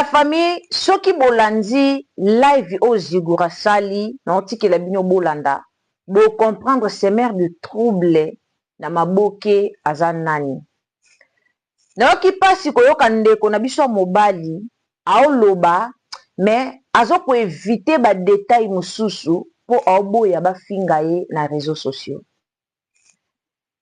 famille, ceux qui bolandi live au Zigura Sali, non tiki la bino bolanda, bo comprendre ces mères de troubles na maboke azanani. Na qui passe koyoka ndeko na biso mobali, aoloba, mais azo ko éviter ba détail mususu po aoboya ba fingaye na réseaux sociaux.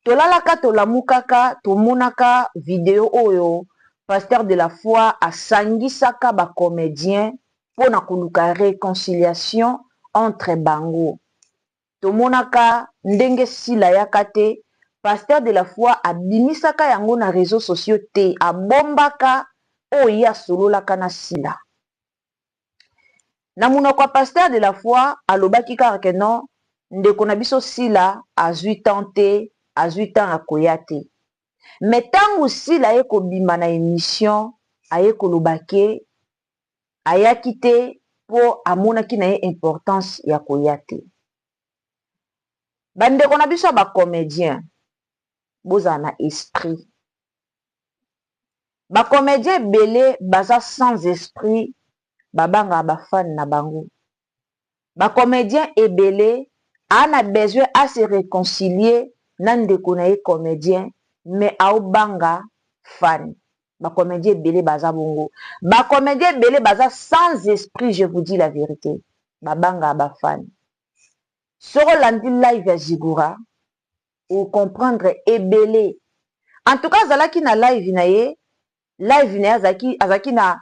Tolalaka tolamukaka tomonaka vidéo oyo pasteur de la foi asangisaka ba comédien pour na kuluka réconciliation entre bango. Tomonaka ndenge sila yakate pasteur de la foi abimisaka yango na réseaux sociaux te abombaka oya sololaka na sila. Na munoko pasteur de la foi alobaki kaka non ndeko na biso sila azwi tante azwi temps akoya te. Mais tangu sila ye kobima na émission aye kolobake ayaki te po amonaki na ye importance ya koya te. Bandeko na biso ba comédien boza na esprit. Ba comédien belé baza sans esprit babanga ba fan na bango. Ba comédien ebelé ana besoin à se réconcilier nandeko na ye comédien mais aobanga fan. Ba comédien belé baza bongo. Ba comédien belé baza sans esprit, je vous dis la vérité. Babanga ba fan. Soro landi live ya Zigura ou comprendre ebelé. En tout cas zalaki na live na ye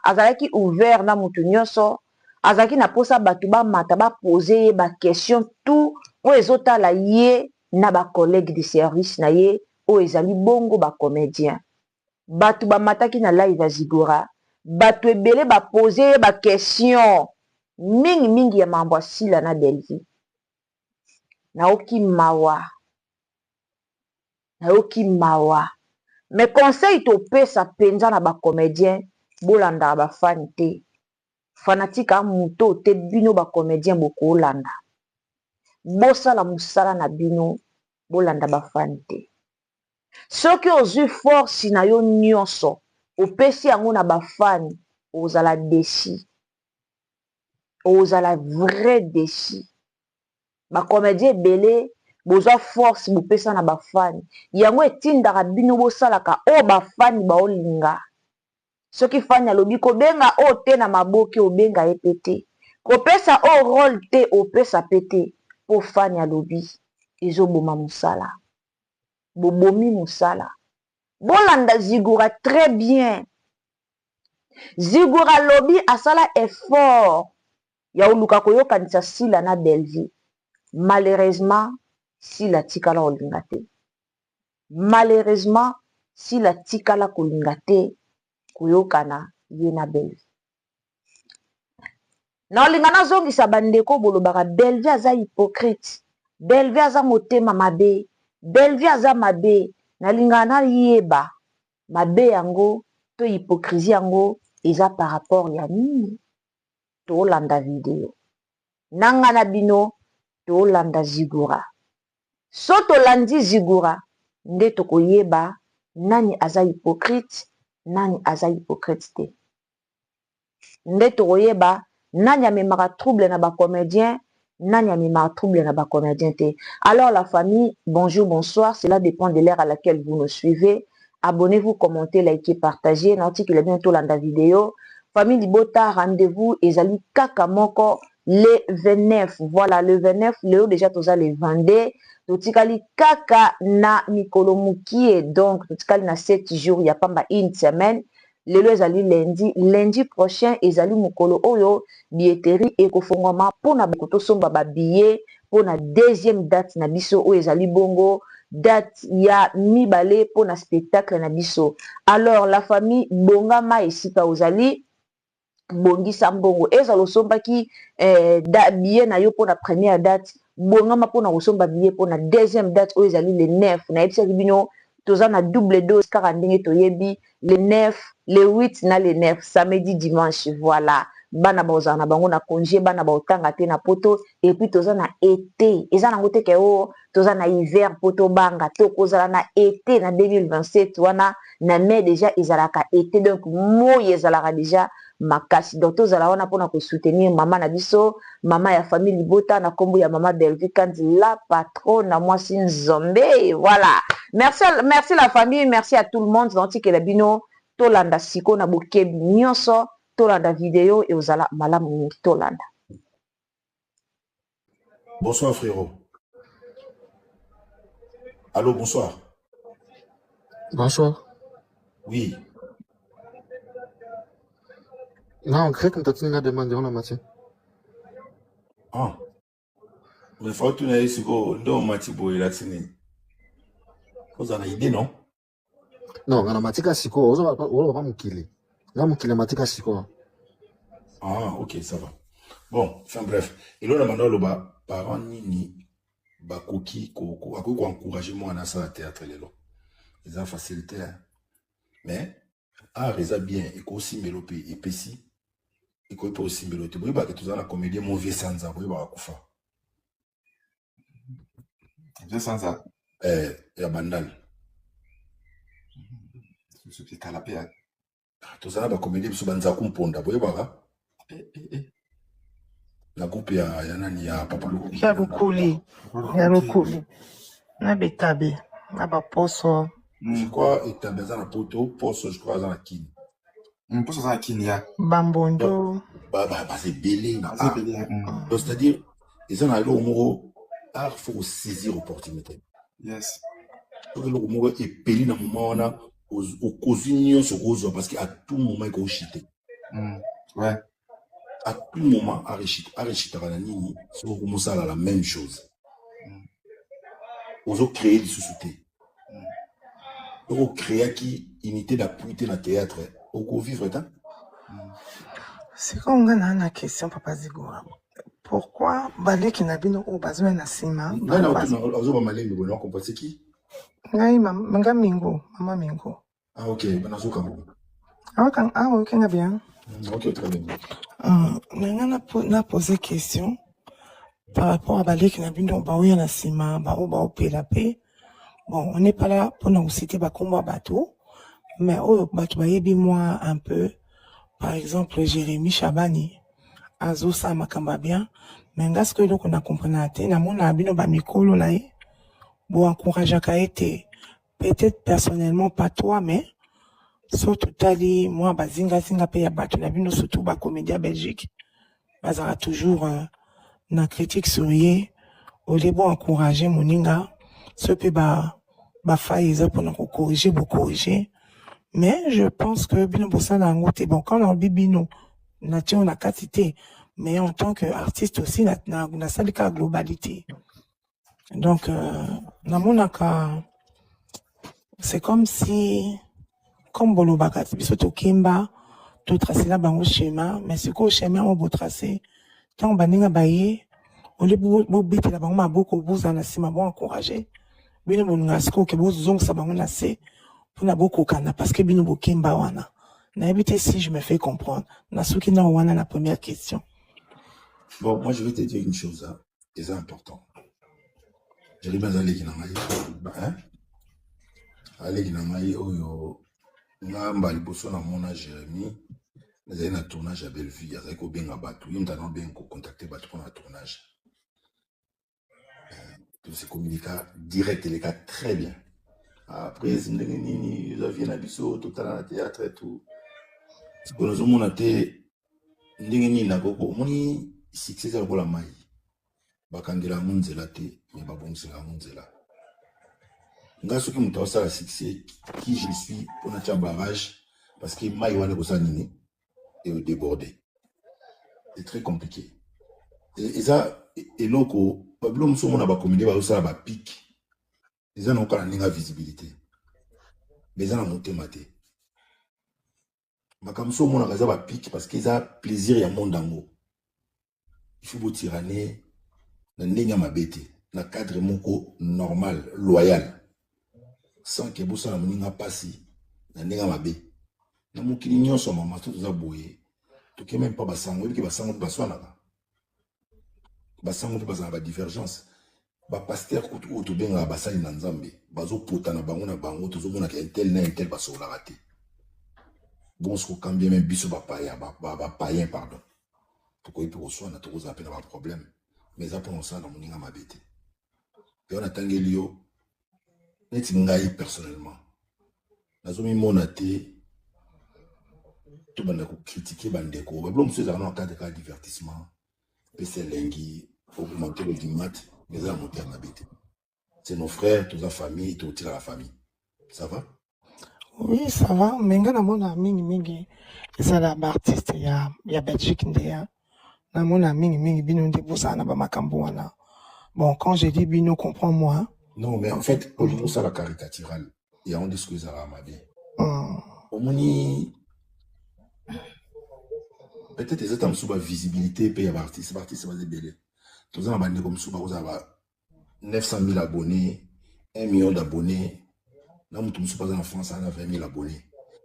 azalaki ouvert na mutu nyonso. Azalaki na posa batu ba mata ba poser ba question tout o ezotala ye na ba collègue de service na ye o ezali bongo ba comédien. Batu ba mataki na live ya Zigura, batu ebele ba poser ba question mingi ya mambo asila na Belgique. Naoki mawa. Mais conseil to pesa penza na ba comédien bolanda ba fan te. Fanatika muto te bino ba comédien boko olanda. Bosa la musala na bino bolanda ba fan te. Soki ozwi force na yo nyonso opesi yango na ba fan ozala déçu. Ozala vrai déçu. Ba comédien belé bozwa force bopesa na ba fan. Yango etindaka bino bosalaka o ba fan ba olinga. Soki fan alobi ko benga o te na maboke obenga epete. Ko pesa o rôle te opesa pete po fan alobi ezoboma musala. Bobomi musala. Bolanda Zigura très bien. Zigura lobi asala effort ya oluka koyokanisa sila na Belgique. Malheureusement, sila tikala olinga te. Malheureusement, sila tikala kolinga te koyokana ye na Belgique. Na olinga na zongisa bandeko bolobaka Belgique aza hypocrite. Belgique aza motema mabe. Belgique aza mabe. Na linga na yeba mabe yango to hypocrisie yango eza par rapport ya nini to landa video nanga na bino to landa Zigura so to landi Zigura nde to koyeba nani aza hypocrite nani aza hypocrite te nde to koyeba nani amemaka trouble na ba comédien nani amemaka trouble na ba comédien te. Alors la famille, bonjour, bonsoir, cela dépend de l'heure à laquelle vous nous suivez. Abonnez-vous, commentez, likez, partagez. Nanti qu'il est bientôt dans la vidéo. Famille Libota, rendez-vous. Ezali Kakamoko le 29. Voilà, le 29. Léo déjà tous les 22. Totikali Kaka na Mikolo Mukie. Donc, totikali na 7 jours. Il n'y a pas une semaine. Lelo ezali lundi prochain ezali mukolo oyo billetterie ekofongwama pona bokoto somba ba billet pona deuxième date na biso oyo ezali bongo date ya mibale pona spectacle na biso. Alors la famille bongama esika ozali bongisa mbongo ezalo sombaki billet na yo pona première date bongama pona kosomba billet pona deuxième date oyo ezali le 9 na ebisa bino toza na double dose kaka ndenge toyebi le 9 le 8 na le 9 samedi dimanche. Voilà bana baozala na bango na congé bana baotanga te na poto et puis toza na été eza nango te ke o toza na hiver poto banga to kozala na été na 2027 wana na mai déjà ezalaka été donc moi ezalaka déjà makasi. Donc tozala wana mpona soutenir mama na biso, mama ya famille Libota na kombo ya mama Bellevue Kandi la patronne na mwasi Nzombe. Voilà. Merci la famille, merci à tout le monde. Donc que la bino tolanda siko na bokebi nyonso, tolanda vidéo et ozala malamu mingi tolanda. Bonsoir frérot. Allô, bonsoir. Bonsoir. Oui. Non, crée que tu as demandé en matière. Ah. Mais faut que tu n'aies pas de matière pour la tine. Vous en avez idée, non? Non, on a matière siko, on va pas m'killer. Là, m'killer matière siko. Ah, ok, ça va. Bon, enfin bref. Et là, on a demandé le parents ni bakoki ko encourager moi à ça théâtre les lots. Ils ont facilité. Mais reza bien et aussi mélopé et pessi. Et quoi peut aussi mélopé. Vous voyez que tout ça la comédie mauvais sans ça, vous voyez kufa. Mauvais sans ça. Ya bandal. Ce qui est à la paix. Tout ça la comédie sur banza kumponda, vous voyez la groupe ya nani ya papa Loko. Ya Rukuli. Ya Rukuli. Na betabe. Na ba poso. Je crois que tu as besoin de poto, poste, je crois, dans la kin. Poste dans la kin, ya. Bambondo. C'est belé. C'est belé. Donc, c'est-à-dire, ils ont allé au moro, il faut saisir l'opportunité. Yes. Le moro est pelé dans le moment, au cosignon sur rose, parce qu'à tout moment, il faut chiter. Ouais. À tout moment, arrêchit à la nini, c'est pour commencer à la même chose. Ils ont créé des sociétés. Pour créer qui unité d'appui dans le théâtre, au vivre tant. C'est comme on a une question, Papa Zigo. Pourquoi balé qui n'a pas au besoin na sima? Non, on va malé le bonheur, comprendre c'est qui? Ngai mama Mingo. Ah ok, ben on comme. Ok, nga bien. Ok, très bien. Na posé question par rapport à balé qui n'a pas au besoin na sima, au pelapé. Bon, on n'est pas là pour nous citer Bakombo Bateau, mais Bateau Bayebi moi un peu, par exemple, Jérémy Chabani, Azo Samakamba bien, mais ngas que donc on a compris na mon abino ba mikolo là, bon encourage à été, peut-être personnellement pas toi, mais surtout tali, moi bazinga pe ya Bateau nabino surtout ba comédia Belgique, bazara toujours na critique sourier, au lieu bon encourager moninga. Ce peut faillir pour nous corriger, mais je pense que bino bossa na ngote bon quand on bibino na tia on a quantité, mais en tant qu'artiste aussi na salika globalité. Donc na monaka c'est comme si comme bolobaka biso to kimba to tracer la bango schéma, mais ce qu'au schéma on beau tracer tant baninga baye on les beau bite la bango maboko boza na sima bon encourager. Bino mongasko ke bozong sa bango na se pour na boko kana parce que bino bokemba wana na éviter si je me fais comprendre na suki na wana la première question. Bon, moi je vais te dire une chose hein, et c'est important. Je vais bien aller hein aller ginangai oyo ngamba liboso na mona Jérémy les na tournage à Bellevue avec ko benga batu yinda no ben ko contacter batu pour un tournage. Tout se communiqua direct, les cas très bien. Après, ils viennent à Bissau, tout à l'heure, théâtre et tout. Quand nous avons été, nous avons succès à la maille. Bakangela munzela te, mais babonsela munzela. Nga soki muta osala succès, qui je suis pour notre barrage, parce que maille wana kosa nini et débordé. C'est très compliqué. Et ça, et loko, Pablo Moussou na ba comédie ba osala ba pic. Les gens n'ont pas la visibilité. Mais ils ont monté maté. Makamso mon a ba pic parce qu'ils ont plaisir et monde dango. Il faut tyranner na ndenge mabete na cadre moko normal, loyal. Sans que bossa na moninga passi na ndenge mabe. Na mokili nyonso mama tout za boye. To ke même pas basango, que basango baswana ka. Basango pe bazana ba divergence. Ba pasteur kutu oto benga basali na nzambe bazo pota na bango tozo mona ka intel na intel basola raté bon ce qu'on bien même biso païen pardon pourquoi il peut recevoir na toujours appel un problème mais ça pour ça dans mon inga mabete et on attend Elio neti ngai personnellement nazomi monaté tout banda ko critiquer bandeko ba blom c'est dans cadre de divertissement pc lengi augmenter le dimat mais ça monter à mabete c'est nos frères toute la famille toute la famille ça va. Oui, ça va. Mais nga namona mingi. Ça là, artiste ya Belgique ndeya. Namona mingi bino nde bosana ba makambo wana. Bon, quand j'ai dit bino, comprends-moi. Non, mais en fait, pour ça la caricaturale, il y a un discours à ma vie. Au moins, peut-être les autres ont une visibilité, puis il y a artiste c'est pas débile. Tous les gens ont comme ça, vous avez 900 000 abonnés, 1 million d'abonnés. Là, nous sommes en France, on a 20 000 abonnés.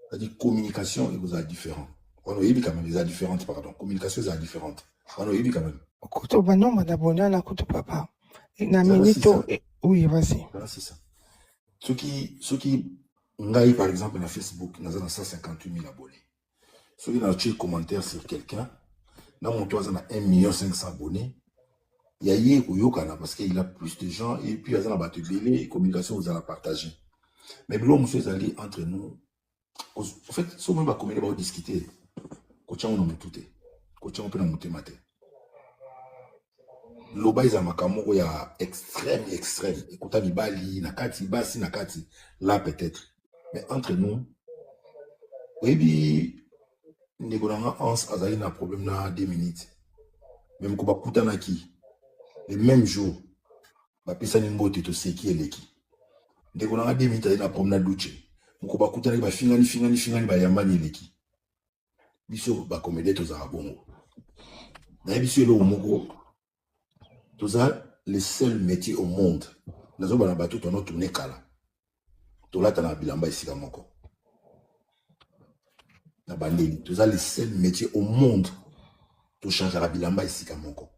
C'est-à-dire communication, il vous a différent. On a quand même, les différentes, pardon. Communication, c'est différente. On a quand même. Koto ba nombre d'abonnés na koto papa. Na minito, oui, vas-y. Voilà, c'est ça. Ceux qui, ngai, par exemple, na Facebook, nous avons 158 000 abonnés. Ceux qui ont un commentaire sur quelqu'un, dans mon toit, on a 1 500 000 abonnés. Il y a hier parce qu'il a plus de gens et puis il y a un et communication, vous allez partager. Mais l'homme, monsieur Zali, entre nous, en fait, si on va communiquer, discuter, coach on a tout coach on peut nous mater. Loba is a makamoko ya extrême. Écoutez, Bali, Nakati, Basi, Nakati, là peut-être. Mais entre nous, oui, nous avons un problème dans 2 minutes. Même si nous avons le même jour, nous avons un to ce qui est l'équipe. Nous avons 2 minutes, nous avons un problème dans douche. Nous avons un fingani, bayambani l'équipe. Biso, ba comédie, tous à bongo. Biso, le homo. Tous les seuls métiers au monde. Nous avons un bateau, nous avons tourné kala. Tous là, tu as bilamba ici, kamoko. Tous les seuls métiers au monde. Tu changes la bilamba ici, kamoko.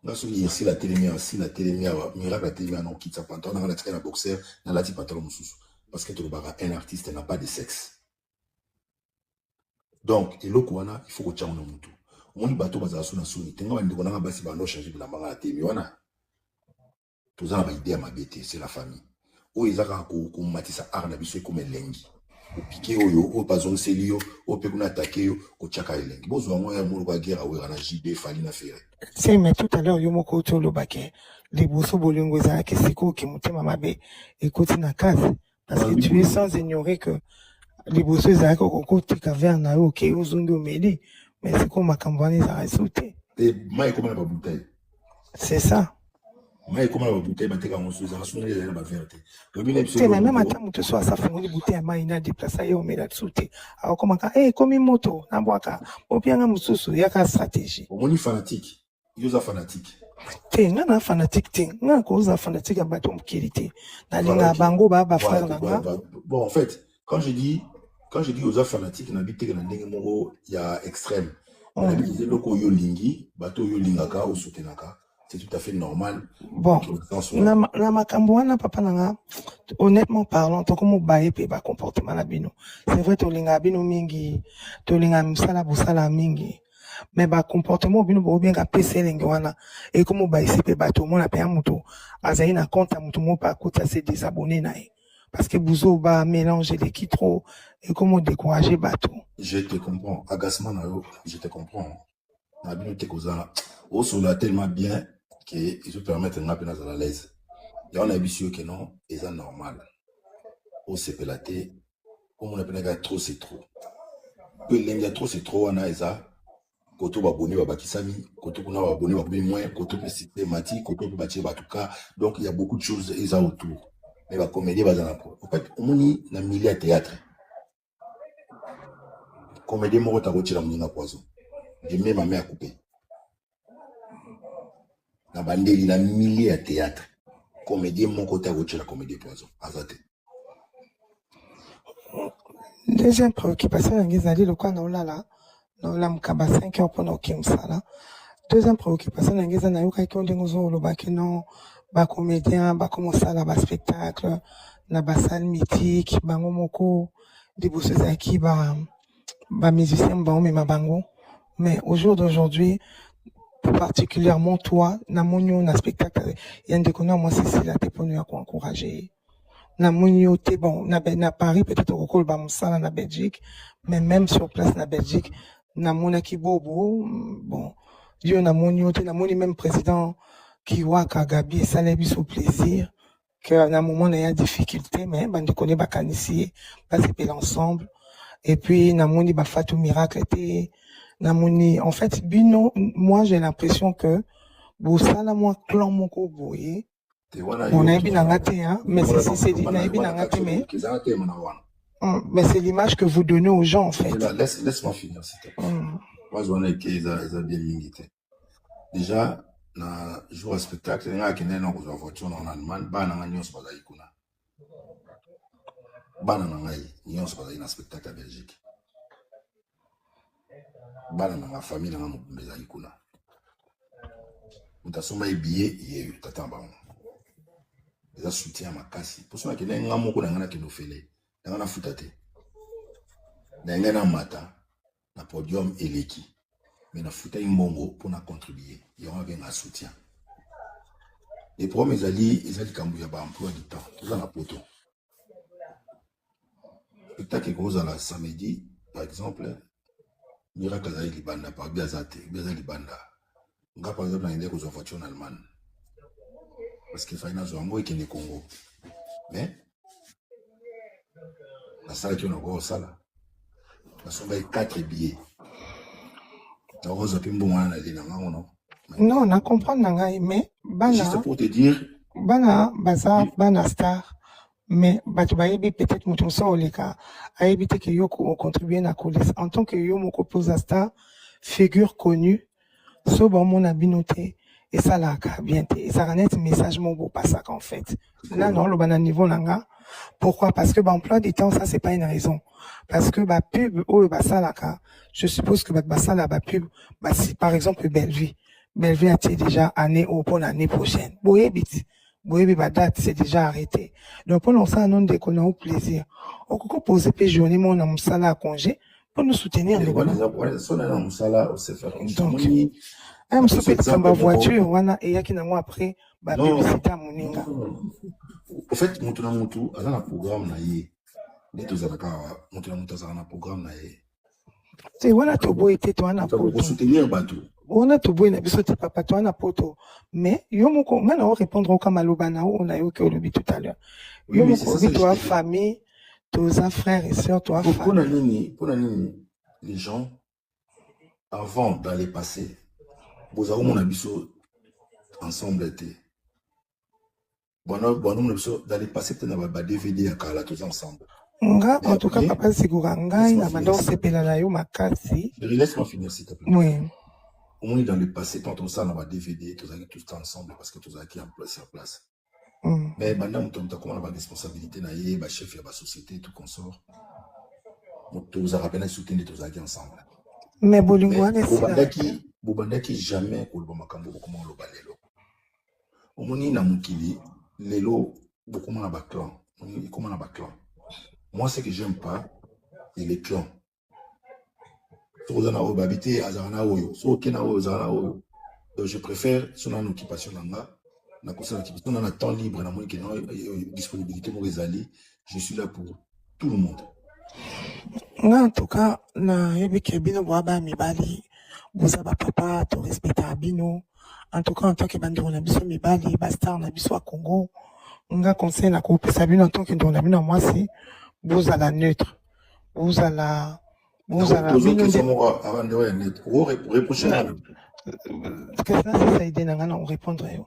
Nous avons ici la télémia, miracle la télémia, non, quitte sa pantalon, on a tiré la boxeur, on a tiré pantalon moussous. Parce que tu es un artiste, n'a pas de sexe. Donc, il faut que tu aies un moutou. On bateau baza suna suni tenga wandi konanga basi bando changer bilamba la temi wana tozana ba idée ma bête c'est la famille o ezaka ko matisa arna biso comme lengi o piqué oyo o bazon selio o pe kuna attaquer yo ko chaka lengi bozo ngo ya mulu kwa guerre we na JD fali na fere c'est mais tout à l'heure yo moko to lo baké les bosso bolingo za ke siko ki mutema mabe écoute na case parce que tu es sans ignorer que les bosso za ko ko caverne na yo ke uzungu meli. Mais c'est comme ma campagne, ça a sauté. Et moi, comment la bouteille? C'est ça. Moi, comment la bouteille, ma tête en sous, ça a sonné la vérité. C'est la même attente où tu sois, ça fait une bouteille à maïna déplacée, on met la sauté. Alors, comment, comme une moto, n'importe ou bien un moussou, il y a qu'une stratégie. On est fanatique. Il y a fanatique. T'es, non, fanatique, t'es, non, cause fanatique à bâton qualité. Dans les bango, bah, frère, bon, en fait, quand je dis aux fanatiques, il y a extrême. Il y a c'est tout à fait normal. Bon, honnêtement parlant, to comme baye pe ba comportement na bino. C'est vrai to linga bino mingi, to linga msala busala mingi. Mais ba comportement bino bo bien ka pese lingi wana et comme baye si pe ba to mona pe amuto azali na compte amuto mo pa kota se désabonner na e. Parce que Bouzo va mélanger les qui trop et comment décourager bateau. Je te comprends. Agacement, je te comprends. La bibliothèque au sol tellement bien qu'ils te permettent de mettre à l'aise. Il y a un habitué que non, et c'est normal. Au CPLAT, comme on appelle trop, c'est trop. Que l'envie trop, c'est trop, on a ça. Koto baboni babakisami, koto kuna baboni baboni moins, koto systématique, koto bâtir batuka. Donc il y a beaucoup de choses et ça autour. Mais la comédie va dans la pro. En fait, on est dans le milieu théâtre. Comédie, moi, je suis dans poison. Je mets ma mère à couper. Dans le milieu théâtre. Comédie, mon côté, je suis la comédie poison. Azate. Deuxième préoccupation, le quoi, non, là, non, là, m'kaba 5 heures pour nous qui m'sala. Deuxième préoccupation, on le bac, non. Ba comédien, ba commencer à la bas spectacle, la bas salle mythique, ba momoko, débosser qui bah musicien bah mais ma bango. Mais au jour d'aujourd'hui, particulièrement toi, na monio na spectacle, il y a un déconnant moi c'est la te pour nous encourager. Na monio te bon na Paris peut-être au col ba musala na Belgique, mais même sur place na Belgique, na monaki bobo bon, yo na monio te na moni même président qui wa Kagabi ça l'a au plaisir que à un moment il y a difficulté mais bande connaît ba kanisi passer l'ensemble et puis na moni ba Fatou Miracle était namoni en fait bino moi j'ai l'impression que bosala moi clan moko boye on a bien ngate hein mais c'est mais c'est l'image que vous donnez aux gens en fait. Laisse-moi finir s'il te plaît. Moi je vois qu'ils ont bien limité. Déjà na jour spectacle nga kene na ko voiture en Allemagne bana nga nyonso bazali kuna. Bana na ngai nyonso bazali na spectacle à Belgique. Bana na ma famille na mbezali kuna mutasomba billet ye tata bango eza soutien makasi pour cela que nga moko na ngana kinofele na ngana futate na ngana mata na podium eleki mais na futa imbongo pour na contribuer yonga benga soutien les problèmes ezali kambu ya ba emploi du temps tout ça na poto spectacle ko za la samedi par exemple Miracle azali libanda par biazate biazali libanda nga par exemple na inde ko zo voiture en Allemagne parce que faina zo ngo ikene Congo mais la salle qui on a go sala na somba 4 billets na roza pimbo mwana na dina ngo non non na comprendre na ngai mais bana juste pour te dire bana baza bana star mais bato bayebi peut-être mutu so oleka ayebi te que yo ko contribuer na coulisse en tant que yo moko posa star figure connue so ba mona binoté et ça là bien te et ça renet message mon beau pas ça qu'en fait là non le bana niveau nanga pourquoi parce que ba emploi du temps ça c'est pas une raison parce que ba pub oh ba ça là je suppose que ba ça là ba pub ba si par exemple Bellevue a été déjà année ou pour l'année prochaine boyebit oui, bah date, c'est déjà arrêté. Donc, pour lancer un nom de qu'on a au plaisir. On peut poser des journées, mon am sala à congé, pour nous soutenir. Donc, un peu ma voiture, wana, et y'a qui n'a moi après, bah, publicité à Moninga. Au fait, mon à un programme, na yé. Les deux à un programme, na yé. C'est, voilà, tout beau était, toi, na pour soutenir, bateau. On a tout beau, na biso te papa, toi, na poto. Mais, yo moko, man, on répondre au kamalobana, on a eu que le tout à l'heure. Yo moko, toi, famille, toi, frères et sœurs, toi, famille. Pour les gens, avant d'aller passer, vous avez mon abisso ensemble été. Bon, d'aller passer peut-être dans le DVD à Kala, tous ensemble. Nga, en tout cas, papa, c'est Gouranga, il a maintenant sepela na yo makasi. Laisse-moi finir, s'il te plaît. Oui. Au moins, dans le passé, quand on s'en va DVD, tous tous ensemble, parce que tous qui en place sur place. Mais maintenant, on a comment la responsabilité, na chef de la société, tout consort. Tous rappelé soutenir tous ensemble. Mais Bolingwa, Bobandaki jamais pour le makambo comment le balelo. Au moins, na mukili, lelo, beaucoup moins na clan. Comment na clan. Moi, ce que j'aime pas, c'est les clans. Donc, je préfère son occupation na temps libre, na disponibilité pour les alliés. Je suis là pour tout le monde. En tout cas, na yebike bino boaba mibali, bozaba papa, to respecte bino. En tout cas, en tant que bandero na biso mibali, bastar na biso à Congo, nga conseil na ko pesa bino en tant que ndona bino moi c'est vous à la neutre. Vous à la reprocher qu'est-ce que ça aide à répondre il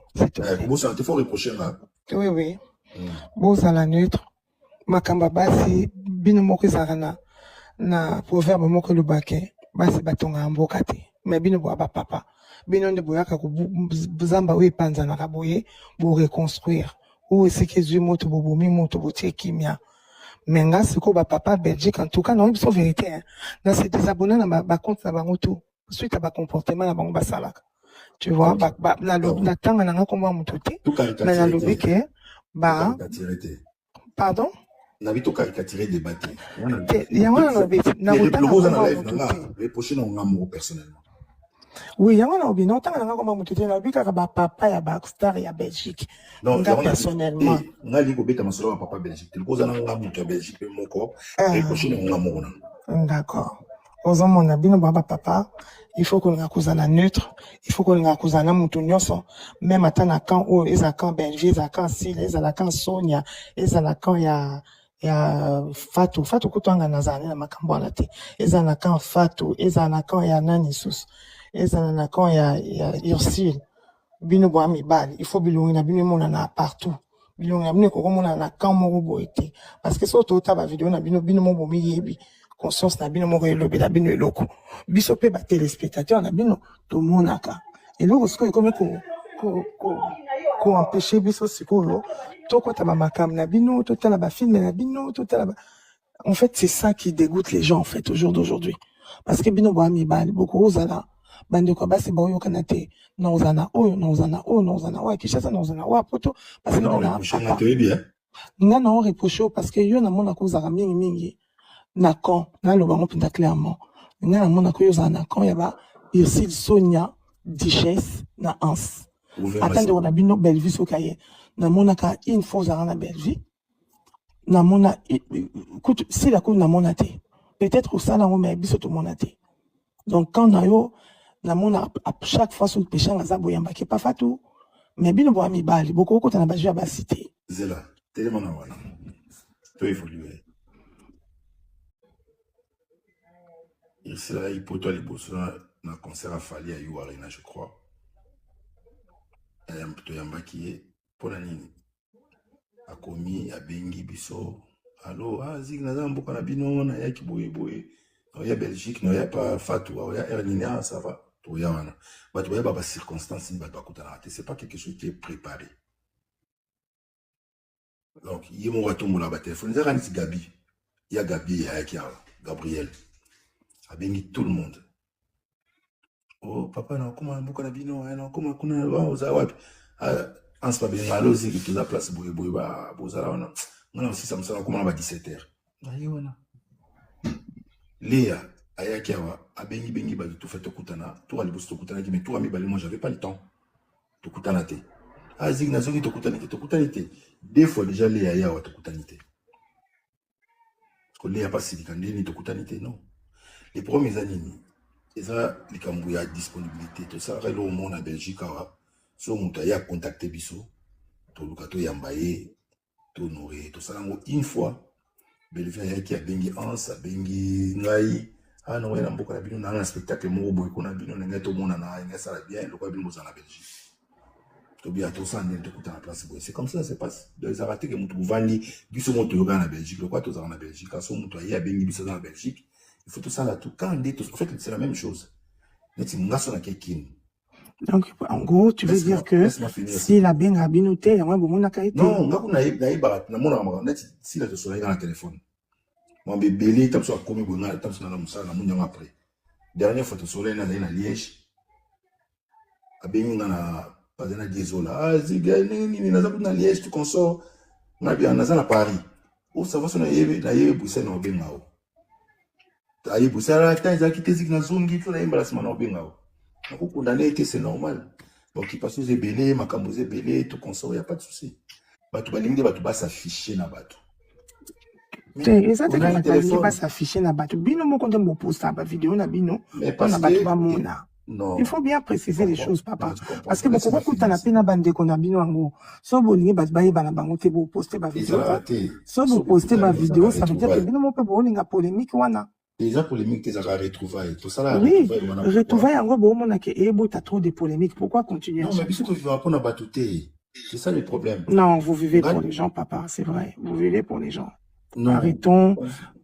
faut reprocher oui vous à la neutre makamba basi bino moko zarana na proverbe moko lubake basi batonga mboka te mais bino bo ba papa bino nde boyaka ko buzamba we panza na kaboye bo reconstruire ou c'est que zui moto bobomi moto botie kimia. Mais là, c'est quoi, papa Belgique, en tout cas, non, c'est vérité, hein. Là, c'est des abonnés, na compte, na bango tout. Suite à comportement, na bango basalak. Tu vois, la tanga, na comment mon touté. Mais la logique, pardon? Nabito caricaturer débattre. Il y a un obéti. Reprocher non amour personnellement. Oui, il y a un obéti. Non, tant que nous avons dit que papa ya Backstar ya Belgique. Non, personnellement. On a dit que beta masolo papa Belgique. Tu cause non amour de Belgique mon corps. Reprocher non amour. D'accord. Aux hommes on a bien baba papa. Il faut qu'on accuse un neutre. Il faut qu'on accuse un amour même à na quand ou ils a quand Belgique, ils a quand Sile, ils a quand Sonia, ils a quand ya Fatou kutwanga nazani na makambo ala te. Ils a quand Fatou, ils a quand ya nani sus. Ils a quand ya Ursule. Bino bo ami bali. Il faut bilongi na bino mona na partout. Bilongi na bino ko mona na quand mo bo ete. Parce que so to ta ba vidéo na bino mo bo mi yebi. Conscience na bino moko elobi na bino eloko biso pe ba téléspectateur na bino to monaka eloko siko comme ko empêcher biso siko to kota ba makam na bino to tala ba film na bino to tala ba en fait c'est ça qui dégoûte les gens en fait au jour d'aujourd'hui parce que bino ba mi bali beaucoup ozala bande ko ba se ba yo kanate na ozana wa kishasa na ozana wa poto parce que non na reproche parce que yo na mona ko zara mingi Nakon, na lo bango pinta clairement. Na mona ko yoza nakon yaba Ursule Sonia Duchesse na Ans. Attendez on a bino Bellevue so kaye. Na mona ka une fois za na Bellevue. Na mona écoute si la ko na mona te. Peut-être au sala on mais biso to mona te. Donc quand na yo na mona à chaque fois sur le péché na za boyamba ki pas fatou. Mais bino bo ami bali boko ko na ba jua ba cité. Zela, tellement na wana. To évoluer. Il sera pour toi les boss na concert à Fali à You Arena je crois. Et un peu yamba qui est pour la nini. A commis a bengi biso. Allo zig na zambo na bino na yaki boye. Non ya Belgique non ya pas Fatou ya Ernina ça va. To ya wana. Ba to ya ba circonstances ni ba kuta na c'est pas quelque chose qui est préparé. Donc yemo watombo la ba téléphone za kanisi Gabi. Ya Gabi ya Gabriel. A béni tout le monde. Oh, papa, non, comment on a dit non, comment on a dit en ce moment, on a aussi que toute la place pour on a aussi ça me semble comment on va 17h. Léa, Ayakiawa, a béni, bah, tout fait au Koutana, tout à l'ibus, tout Koutana, mais tout à mi balé, moi j'avais pas le temps. Tout Koutana. Ah, Zig Nazogi, tout Koutana. Des fois déjà, Léa, Yawa, tout Koutana. Parce que Léa pas si dit tout Koutana, non. Les premiers années, ils ont les disponibilité. Tout ça, le monde en Belgique, si on a contacté Bisso, tout le cas, Yambaye, tout nourri, tout ça, une fois, Bellevue qui a bengi Ans, a bengi Ngai, ah non, il y a beaucoup de spectacle, moi, qu'on a bien, on a tout le monde en a ça bien, le quoi, bien, en Belgique. Tout bien, tout ça, on est tout à la place. C'est comme ça, c'est pas. Ils ont raté que nous trouvons, Bisso, mon tour en Belgique, le quoi, tout ça en Belgique, quand on a bengi Bisso dans la Belgique. Il faut tout ça là, tout. Quand on dit tout, en fait, c'est la même chose. Donc, en gros, tu veux dire que si la bien a bien noté, il y a un bon monde à été. Non, si la soleil dans le téléphone. Moi, bébé, tu as commis bon, tu as après. Dernière fois, tu soleil dans Liège. A bien na pas dans Dézola. Ah, ziga, ni na Liège, tu consors. Na bien na Paris. Ou ça va sonner na Bruxelles na Bengao. Aïe, vous savez, quand ils ont quitté Zig Nazungi, tout l'embarrassement au Bengao. Donc, condamné que c'est normal. Donc, il passe aux ébélés, Makamboz ébélés, tout consort, il n'y a pas de souci. Tu vas limiter, tu vas s'afficher dans le bateau. Et ça, tu vas s'afficher dans le bateau. Bino, moi, quand on poste la vidéo, mais parce que. Non. Il faut bien préciser les choses, papa. Parce que beaucoup de temps, on a pris la bande qu'on a bien en gros. Si vous voulez, vous postez ma vidéo. Si vous postez ma vidéo, ça veut dire que nous, on peut avoir une polémique. Déjà, polémique, tu as retrouvé. Tout ça là, oui, retrouvé en gros, on a que trop de polémiques. Pourquoi continuer? Non, mais puisque tu vas pas battuter. C'est ça le problème. Non, vous vivez pour les gens, papa, c'est vrai. Vous vivez pour les gens. Non. Arrêtons.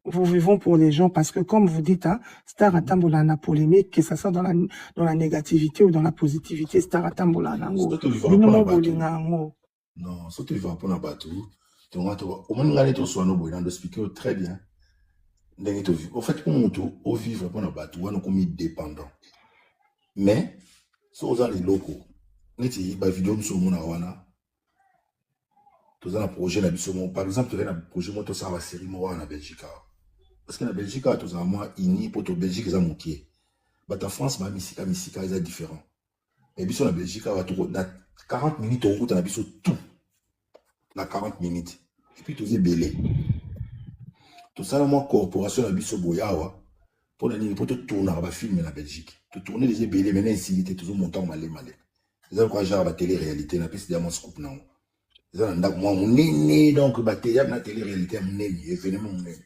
Vous vivons pour les gens parce que, comme vous dites, hein, Star Atambola na polémique, que ça soit dans la négativité ou dans la positivité, Star Atambola na ngo. Non, surtout il va pas battre. Au moins, on a été sur nos speaker très bien. En fait, on vit vraiment battre, on est comme dépendant. Mais, si on a les locaux, on a des vidéos sur mon awana. Tous un projet, par exemple, tu as un projet, moi, tu as une série, moi, en Belgique. Parce que la Belgique, tu as moi, ini, pour la Belgique, ils ont moqué. Mais en France, ma misika, ils sont différents. Et puis, la Belgique, dans 40 minutes, on route, on a tout. Dans 40 minutes. Et puis, tu as belé. Tout ça, moi, corporation, la biso boyawa. Pour te tourner à film en Belgique. Tu tourner les belés, maintenant, ici, tu es toujours montant malé. C'est quoi, genre, la télé-réalité, la piste diamant scoop, non. Moi, mon nez, donc, la télé-réalité, mon nez, événement, mon nez.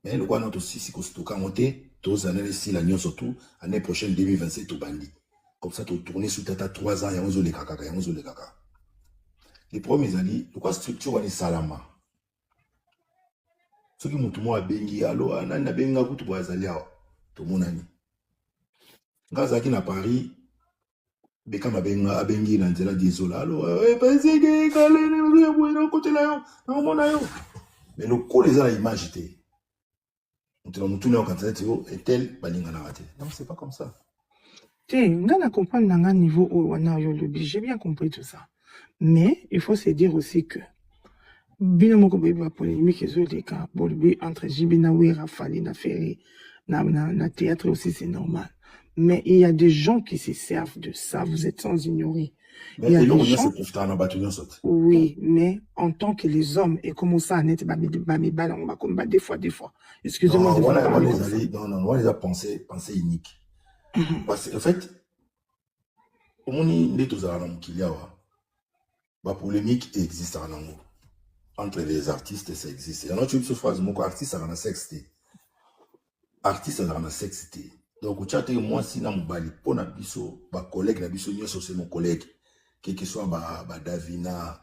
Mais le quoi, notre aussi, c'est que tu as monté, tous années, ici, l'année surtout, année prochaine, 2027, au bandi. Comme ça, tu tournes sous tata 3 ans, il y a un les caca, il y a un les caca. Les premiers années, de quoi structure, on est salama. Ce qui montre moi à Bengi, alors, on a Benga, tout pour aller à tout mon ami. Grâce à qui à Paris, Beka Mabenga, à Bengi, dans la désolé, alors, parce que, mais le coup, les gens, l'image était. On tourne en quantité, et tel, non, c'est pas comme ça. On comprend un niveau où on a eu le budget, j'ai bien compris tout ça. Mais il faut se dire aussi que Binomoko beba polémique entre Jibinaou et Rafali na Ferry, na théâtre aussi, c'est normal. Mais il y a des gens qui se servent de ça, vous êtes sans ignorer. Mais il y a des gens... Oui, mais en tant que les hommes, et comme ça, on est des fois. Excusez-moi de vous parler comme ça. Non, on les a pensé unique. Parce qu'en fait, au moment où les la polémique existe en amour. Entre les artistes, ça existe. Il y a une autre phrase, mon artiste a un sexe. Artiste a un sexe. Donc, tu as dit, moi, si je suis pour ma collègue, c'est mon collègue, quel que soit Davina,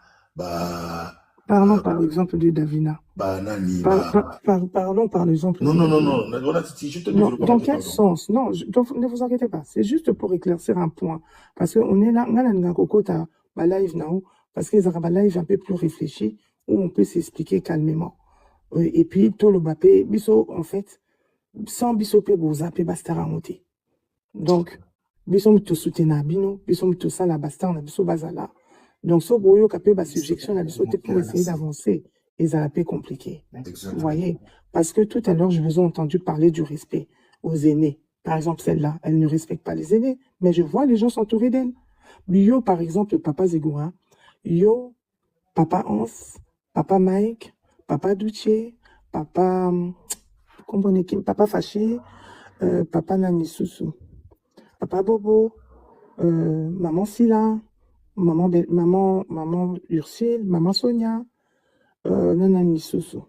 Parlons par exemple de Davina. Parlons par exemple. Non. Je te non, dans quel sens? Non, ne vous inquiétez pas. C'est juste pour éclaircir un point. Parce qu'on est là, on a un coco, live now, parce qu'ils ont un live un peu plus réfléchi, où on peut s'expliquer calmement. Et puis, tout le bapé, biso, en fait, sans biso pe boza pe bastara monter. Donc, biso muto soutena bino, biso muto sala bastara na biso bazala. Donc, so boyo kapé ba subjection na biso te pour essayer d'avancer. Et ça a peu compliqué. Vous voyez? Parce que tout à l'heure, je vous ai entendu parler du respect aux aînés. Par exemple, celle-là, elle ne respecte pas les aînés, mais je vois les gens s'entourer d'elle. Yo, par exemple, papa Zegoura, yo, papa Hans, papa Mike, papa Douché, papa, comprenez qui, papa Faché, papa Nani Soussou, papa Bobo, maman Sila, maman Ursule, maman Sonia, Nani Soussou,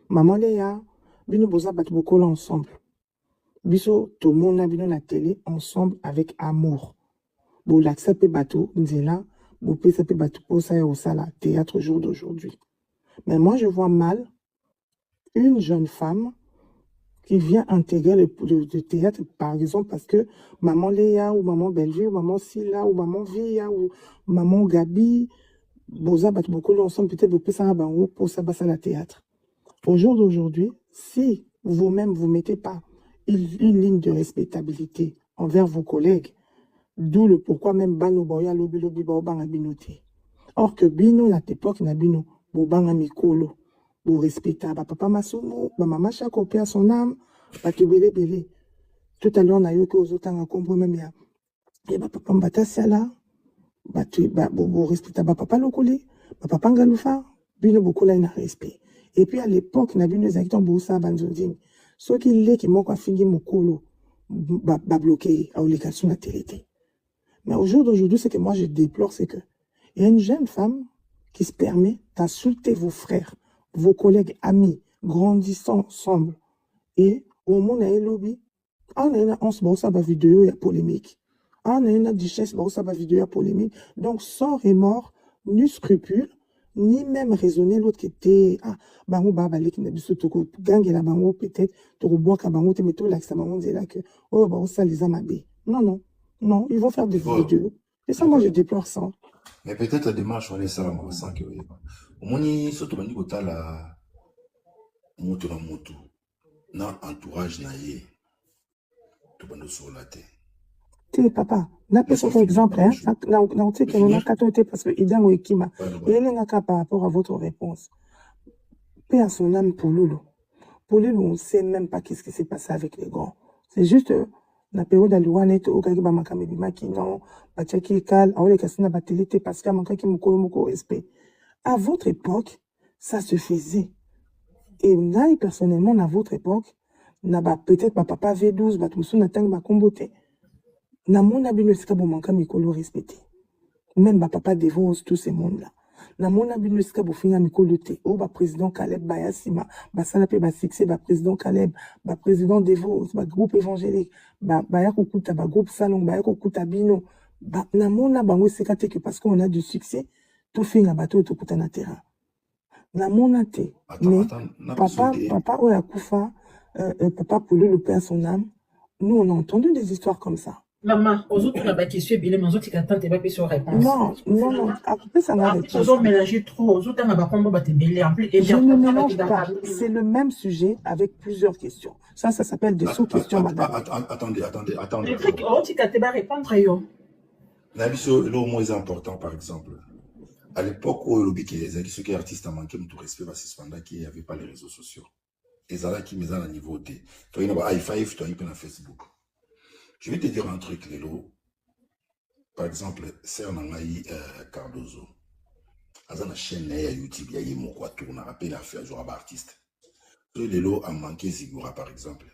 maman Léa, bino boza bat bokola ensemble. Biso tout le monde a bino la télé ensemble avec amour. Bon, l'accepter bateau, nzela, bon, peut bateau pour ça et au sala, théâtre jour d'aujourd'hui. Mais moi, je vois mal une jeune femme qui vient intégrer le théâtre, par exemple, parce que maman Léa, ou maman Bellevue, ou maman Silla, ou maman Via, ou maman Gabi, boza bat beaucoup ensemble, peut-être vous pouvez ça pour ça passer la théâtre. Au jour d'aujourd'hui, si vous-même vous mettez pas une ligne de respectabilité envers vos collègues, d'où le pourquoi même bano boya lobi banga binoté. Or que bino na l'époque na bino bobanga mikolo, bo respecta ba papa masumo, ba mama chako pe à son âme, ba belé. Tout à l'heure na yo que aux autres en combo même ya. Et ba papa mbata sala, bo respecta ba papa lokoli, ba papa ngalufa, bino bokola na respect. Et puis à l'époque na bino zakiton bosa banzonding. Ceux qui l'est qui moko fingi mokolo ba bloqué à obligation na télé. Mais au jour d'aujourd'hui, ce que moi je déplore, c'est que il y a une jeune femme qui se permet d'insulter vos frères, vos collègues, amis, grandissant ensemble. Et au moment où on a un lobby, on a une vidéo, il y a polémique. On a une duchesse, il y a vidéo, il y a polémique. Donc, sans remords, ni scrupule, ni même raisonner l'autre qui était, bango babale qui n'a pas toko gangue la bango peut-être, toko bois ka bango te meto l'axe bango là que, oh, bango ça les amabé. Non, ils vont faire des vidéos. Et ça, moi, je déplore ça. Mais peut-être la démarche, on est ça, on sent que... Au moins, surtout, on dit que la moto na entourage na ye, tout le monde sur la tête. Te papa, n'a pas son exemple, hein. Na on sait que l'on a qu'à parce que idem ou ekima. Et il n'a qu'à par rapport à votre réponse. Paix à son âme pour Loulou. Pour Loulou, on ne sait même pas qu'est-ce qui s'est passé avec les grands. C'est juste la période à l'ouanet au kaki ba makamedi maki non, ba tchaki kal, a ole kasina ba télé parce qu'il y a manqué qui moko respect. À votre époque, ça se faisait. Et là, personnellement, à votre époque, peut-être ma papa V12, ma tout na tang ma comboté. Na mon abino sika bo manka mikolo respecté. Même ma papa dévonce tous ces mondes-là. Na mon abino sika bo finga mikolo te. Oh, ba président Caleb Bayasima, ba salape ba succès, ba président Caleb, ba président dévonce, ba groupe évangélique, ba yakukuta, ba groupe salon, ba yakukuta bino. Na mon abango sika te que parce qu'on a du succès, tout finga bateau tout kuta na terrain. Na mon ate. Mais papa Oyakufa, papa Poulou le père son âme, nous on a entendu des histoires comme ça. Maman, aux autres, on a bâti sur Bilé, mais aux autres, ils attendent pas sur réponse. Non. Après, ça n'a réponse. Aux autres, mélangé trop. Aux autres, on a bâti Bilé. Je ne mélange pas. C'est le même sujet avec plusieurs questions. Ça s'appelle des sous-questions, madame. Attendez. Les trucs, tu vas répondre, yo. Nabiso, le mot est important, par exemple. À l'époque où le biquet, ceux qui artistes ont manqué tout respect, parce qu'il n'y avait pas les réseaux sociaux. Et ça là qui met à niveau T. Toi, il y a un i5, toi, il y a un Facebook. Je vais te dire un truc, Lélo. Par exemple, Serre Nangaï Cardozo. Dans la chaîne YouTube, il y a mon quoi tourne, rappelle à faire jouer à artiste. Lélo a manqué Zigura, par exemple.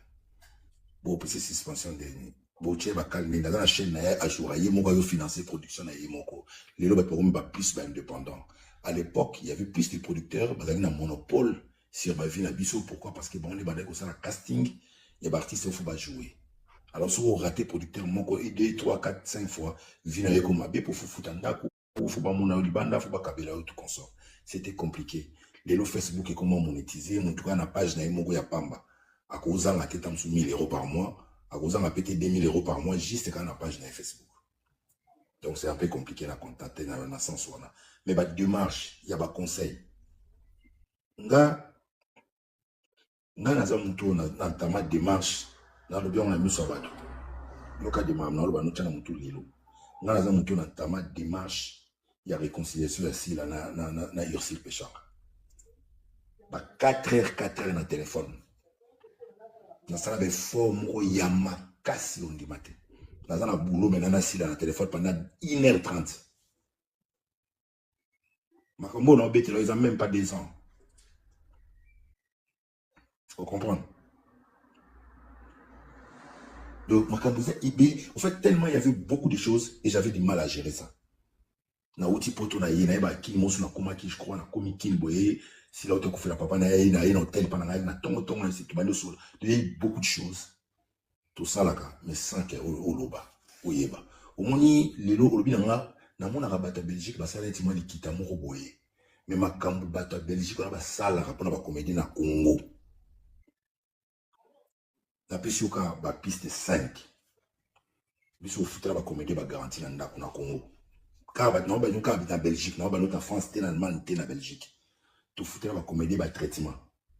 Bon, c'est suspension dernier. Bon, tu vas calmer. Dans la chaîne, à jouer, il y a mon quoi financer production, il y a mon quoi. Lélo va plus indépendant. À l'époque, il y avait plus de producteurs, il y avait un monopole sur ma vie, pourquoi? Parce que bon, les bandits, ça, casting, il y a des artistes, il faut jouer. Alors, si vous ratez producteur, il 2, 3, 4, 5 fois, venez comme ma pour foutre un daco, pour faut pas mon banda, faut pas kabela ou tout consort. C'était compliqué. Les lots Facebook et comment monétiser, en tout cas, la page n'a pas de pamba. À cause de la tête, 1 000 € par mois, à cause de la pété 2 000 € par mois, juste quand la page n'a pas Facebook. Donc, c'est un peu compliqué la contacter dans le sens où on a. Mais bah, démarche, il y a des conseils. Nga naza mutu na tama démarche. Là, le bien, on a mis sur la bateau. Le cas de ma maman, on a mis tout l'îlot. Dans la zone où on a tama démarche, il y a réconciliation ici, là, na Ursil Péchard. 4 heures dans le téléphone. Dans la salle de forme, il y a ma casse on dit matin. Dans la boulot, mais dans le téléphone pendant 1h30. Ma combo, on a bêté, ils n'ont même pas 2 ans. Faut comprendre. Donc, en fait, tellement il y avait beaucoup de choses et j'avais du mal à gérer ça. Na outi poto na yé na ki mosu na koma ki je crois na komi kin boye si là tu fait la papa na yé na hôtel pendant na tongo c'est tout bande sur il y a beaucoup de choses tout ça là mais sans que au loba au yeba au moni lelo olobi na mona rabata Belgique ba sala etima likita moko boye mais makambu bata Belgique na ba sala rapona ba comédie na Congo. La PCOK ba piste 5. Biso futra ba comédie ba garantie na ndako na Congo. Car ba non ba nous car en Belgique, non ba notre France té na Allemagne té na Belgique. Tout futra ba comédie ba traitement.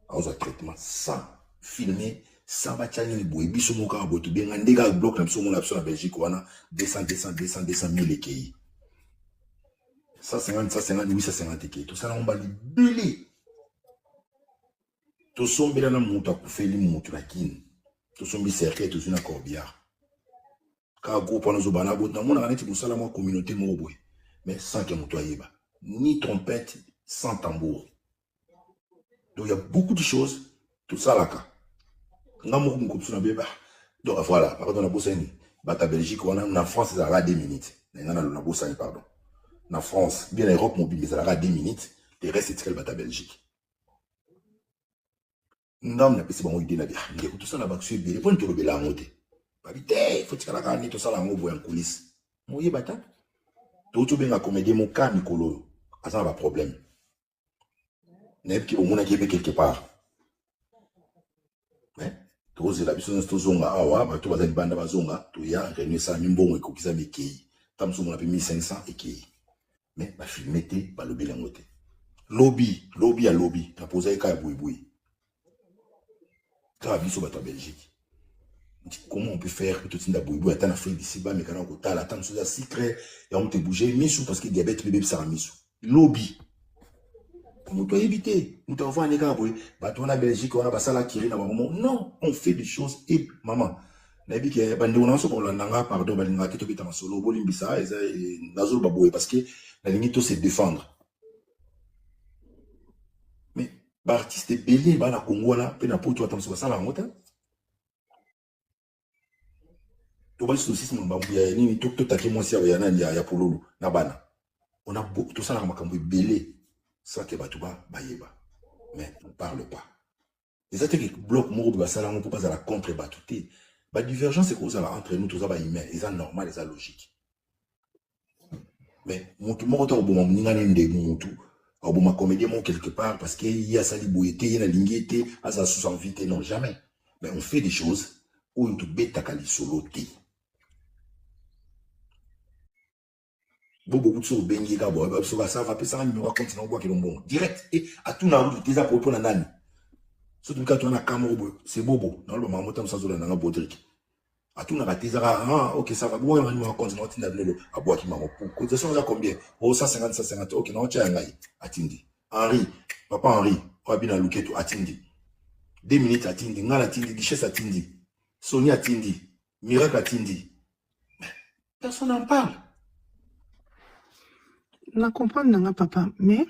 Autre traitement sans filmer, sans ba tchani boy biso mo ka boto benga ndega bloc na biso mo na biso na Belgique wana 200 000 ekei. 150 850 ekei. Tout ça on ba libélé. Tout sombela na mutu akufeli mutu na kini. Tout sombi cercle tout une corbillard. Car groupe on nous bana bot na mona kaneti musala mo communauté mo boy. Mais sans que mutu ayeba. Ni trompette, sans tambour. Donc il y a beaucoup de choses tout ça là ka. Nga mo ko kupsuna beba. Donc voilà, pardon na bosani. Bata Belgique on a na France ça a 2 minutes. Na na bosani pardon. Na France, bien l'Europe mobile ça a 2 minutes. Le reste c'est bata Belgique. Ndam na pesi bango idée na bien. Ndeko tout ça na baksu bien. Pour ntolo bela ngote. Babité, faut tikala ka ni tout ça la ngobo en coulisses. Moye bata. Tout benga comédie mon cas Nicolo. Ça va problème. N'est qui au monde qui est quelque part. Mais tout c'est la personne to zonga awa, ba to bazali banda bazonga, to ya réunir ça mimbongo e kokisa mekei. Tam so mon a 1500 ekei. Mais ba filmete ba lobela ngote. Lobby à lobby, ta posa ka boui. Quand biso bata Belgique. Comment on peut faire que tout le monde attend Afrique d'ici bas, mais quand on a attend chose secret, et on te bouger, misou parce que diabète bébé ça misou. Lobby. On doit éviter. Nous devons aller à la Belgique, on a passé la Kiri, non, on fait des choses et maman. Nabi que bande on a so pour l'anga pardon balinga to bita masolo bolimbisa et nazolo baboué parce que la ligne to se défendre. Mais artiste belé ba na Congo na pe na poto atamso ça la ngota. To ba soucis mon babu ya nini to take mo sia ya nani ya pololo na bana. On a tout ça na makambo belé sans que batuba bayeba. Mais on parle pas. Les attaques qui bloquent mon ba sala on peut pas à la contre batouté. La divergence, c'est qu'on a entre nous, tous les humains, c'est normal, c'est logique. Mais, mon tout, moi, on comédie quelque part, parce qu'il y a sa liboïté, il y a la lignité, à sa sous-envité, non, jamais. Mais on fait des choses où on te bête à cali solo. Beaucoup de choses, ça va, ça va, numéro continent, on voit qu'ils ont bon. Direct, et à tout le monde, tu es à propos d'un âne. Surtout quand on a Cameroun, c'est bobo. Non, le maman, ça zola n'a pas bodrique. À tout le monde, ok, ça va. Bon, on va continuer à tenir à boire qui m'a pour. Cotisation, on a combien? Oh, 150, 150. Ok, non, tiens, Atindi. Henri, papa Henri, on va bien à Luketo, Atindi. 2 minutes, Atindi. Ngal Atindi, Duchesse Atindi. Sonia Atindi. Miracle Atindi. Personne n'en parle. Na comprendre, nanga papa, mais.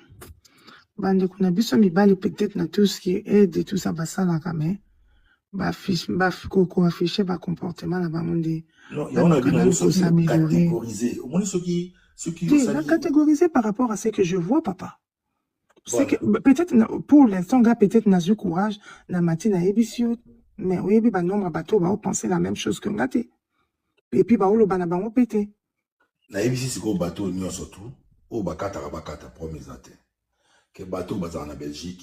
Bande kuna biso mibali peut-être na tout ce qui aide et tout ça basala kame ba fiche ba ko afficher ba comportement na bangonde. Non, il y a un catégoriser. Au moins ceux qui catégoriser par rapport à ce que je vois papa. C'est que peut-être pour l'instant gars peut-être n'a eu courage na matina ebisio mais oui bi ba nombre bateau ba penser la même chose que ngate. Et puis ba olo bana bango pété. Na ebisi siko bateau nyo surtout au bakata promisate. Que bateau bazar en Belgique,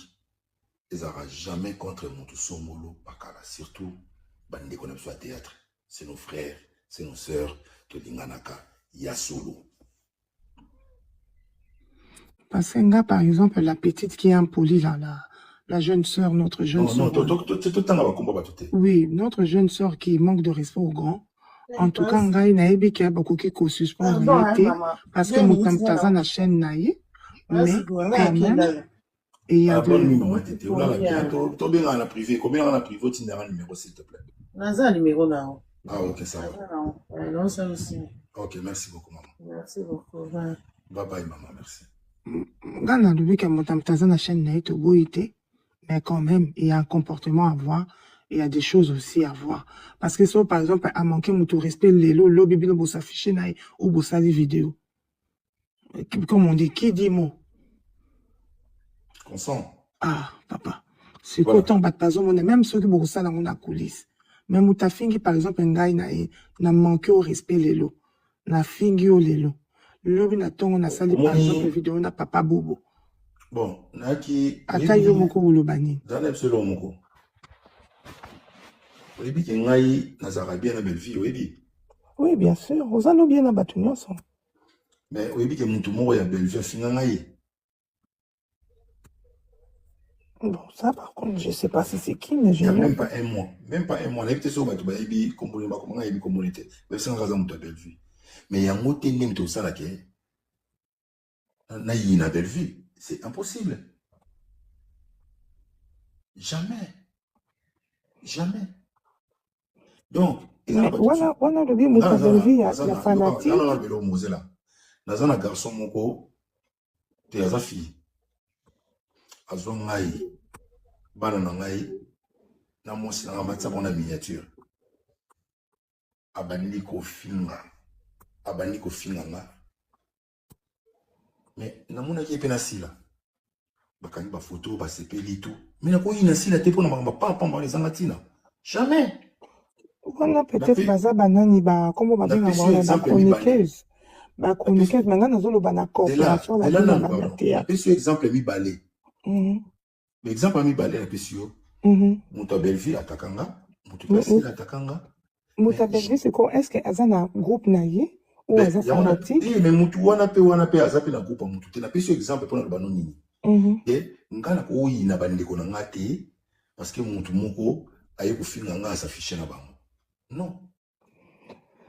ils n'auront jamais contre Moutou Somolo Bakala. Surtout, bande qu'on a besoin de théâtre. C'est nos frères, c'est nos sœurs, que l'Inganaka, Yasolo. Parce que, par exemple, la petite qui est impolie là, la jeune sœur, notre jeune sœur. Non, tout le temps, on va combattre tout. Oui, notre jeune sœur qui manque de respect au grand. En tout cas, Ngaï Naïbi qui a beaucoup qui suspend en réalité. Parce que Moutam Taza na chaîne Naï. Mais quand même, et il y a Combien on a privé? Combien on a privé? Tu n'as pas un numéro, s'il te plaît. Naza numéro là. Ah, ok, ça va. Non, ça aussi. Ok, merci beaucoup, maman. Merci beaucoup. Bye bye, maman, merci. Gana lui qui monte dans la chaîne naïte au boité, mais quand même, il y a un comportement à voir. Il y a des choses aussi à voir. Parce que ça, par exemple, à manquer mon tout respect, les lots, le bébé, le s'afficher naï ou bossa des vidéos. Comme on dit, qui dit mot? Consent. Ah, papa. C'est quoi autant battre pas on est même ceux qui bossent dans la coulisse. Même où ta fille, par exemple, un gars, n'a manqué au respect les lots. N'a fille au les lots. Le lobby n'a ton, on a sali par exemple, vidéo, n'a papa bobo. Bon, n'a qui. Atayo moko ou le bani. Dans l'absolu, moko. Oui, bien qu'il y ait bien la belle vie, oui. Oui, bien sûr. Vous allez bien abattre nous ensemble. Mais oui, bien que mon tout le monde a belle vie, finalement. Bon, ça, par contre, je ne sais pas si c'est qui, mais j'ai. Il n'y a même pas un mois. Même pas un mois. On a été sur le bateau, communauté. Mais c'est un raison de belle vie. Mais il y a un mot qui est tout ça là. On a une belle vie. C'est impossible. Jamais. Jamais. Donc, voilà le bien, mon belle vie, la fanatique. Dans un garçon, mon tu es sa fille. Azon ngai bana ngai na mosi na matsa bona miniature abandi ko finga nga mais na mona ki pena sila bakani ba photo ba sepeli tout mais na ko ina sila te pona ba pamba les angatina jamais voilà peut-être baza banani ba comment ba benga ba chroniqueuse ba chroniqueuse manga na zolo bana coopération la bana théâtre c'est exemple mi balé. L'exemple ami balé la PCO. Mouta Belleville atakanga, Mouta atakanga. Mouta Belleville c'est quoi? Est-ce que azana groupe naïe ou azana fanatique? Mais Moutou wana pe azape na groupe Moutou. Tu n'as pas exemple pour le banon nini. Et ngana ko ina bande ko na ngate parce que Moutou moko aye ko finga nga s'afficher na bango. Non.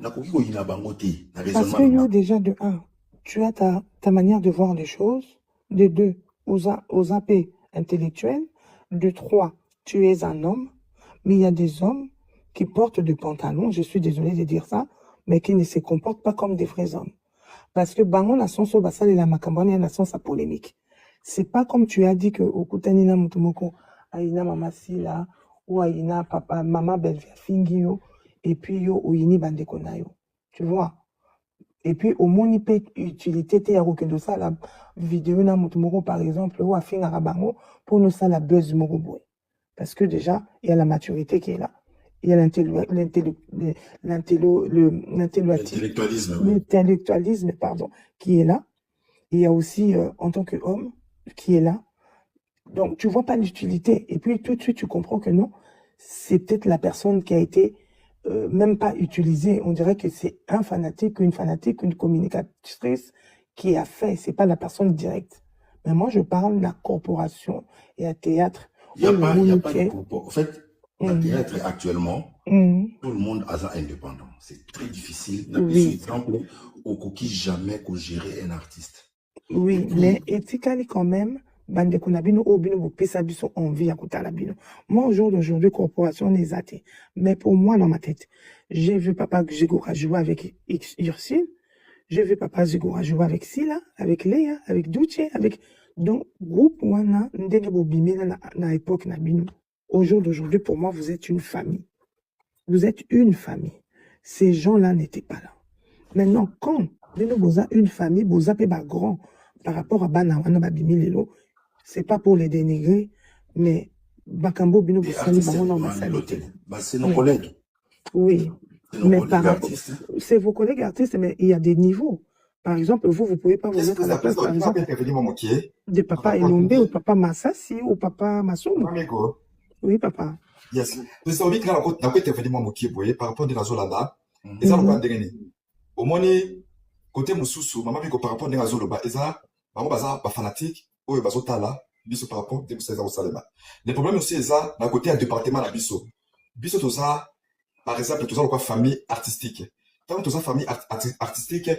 Nakoki ko yina bango te, na Parce raisonnement que na yo, bango. déjà, de un, tu as ta manière de voir les choses. De deux, aux AP intellectuels. De trois, tu es un homme. Mais il y a des hommes qui portent des pantalons, je suis désolé de dire ça, mais qui ne se comportent pas comme des vrais hommes. Parce que bango na sonso basali la makambani na sonsa polémique. C'est pas comme tu as dit que okutani na mutumoko aina mama sila ou aina papa maman Belvia fingi yo et puis yo oyini bandeko na yo. Tu vois? Et puis au moins il peut utilité te ya kokendo ça la vidéo na mutumoko par exemple ou afinga bango pour nous ça la buzz moko boy. Parce que déjà il y a la maturité qui est là. Il y a l'intellectualisme, pardon, qui est là. Il y a aussi, en tant qu'homme, qui est là. Donc, tu vois pas l'utilité. Et puis, tout de suite, tu comprends que non, c'est peut-être la personne qui a été même pas utilisée. On dirait que c'est un fanatique, une communicatrice qui a fait. C'est pas la personne directe. Mais moi, je parle de la corporation et à théâtre. Il n'y a pas de propos. En fait, le théâtre actuellement, tout le monde a indépendant. C'est très difficile. Oui. Exemple, au coquille jamais qu'on gérer un artiste. Oui, puis, mais éthiquement quand même, bande konabino obino bo pesa biso envie à kotala bino. Moi aujourd'hui corporation les athées. Mais pour moi dans ma tête, j'ai vu papa Zigora jouer avec Ursule, j'ai vu papa Zigora jouer avec Sila, avec Léa, avec Duce, avec donc groupe wana ndenge bo bimela na époque na bino. Au jour d'aujourd'hui, pour moi, vous êtes une famille. Vous êtes une famille. Ces gens-là n'étaient pas là. Maintenant, quand vous avez une famille, vous avez pas grand par rapport à Banawana Babimi Lelo, c'est pas pour les dénigrer, mais Bakambo Bino c'est nos collègues. Oui. Mais par rapport, c'est vos collègues artistes, mais il y a des niveaux. Par exemple, vous pouvez pas vous mettre à la place, par exemple, de papa Elombe ou papa Massassi ou papa Massoum. Oui, papa. Yes. C'est ça, que là, on a intervenu moi moki boye par rapport à la Zolanda. Et ça, on va dire au moins côté Moussoussou, maman dit que par rapport à la Zoloba, et ça, maman baza ba fanatique, ou bazo tala, biso par rapport à César au Salema. Le problème aussi, c'est ça, d'un côté un département la biso. Biso tout ça, par exemple, tout ça, quoi famille artistique. Tant tout ça famille artistique,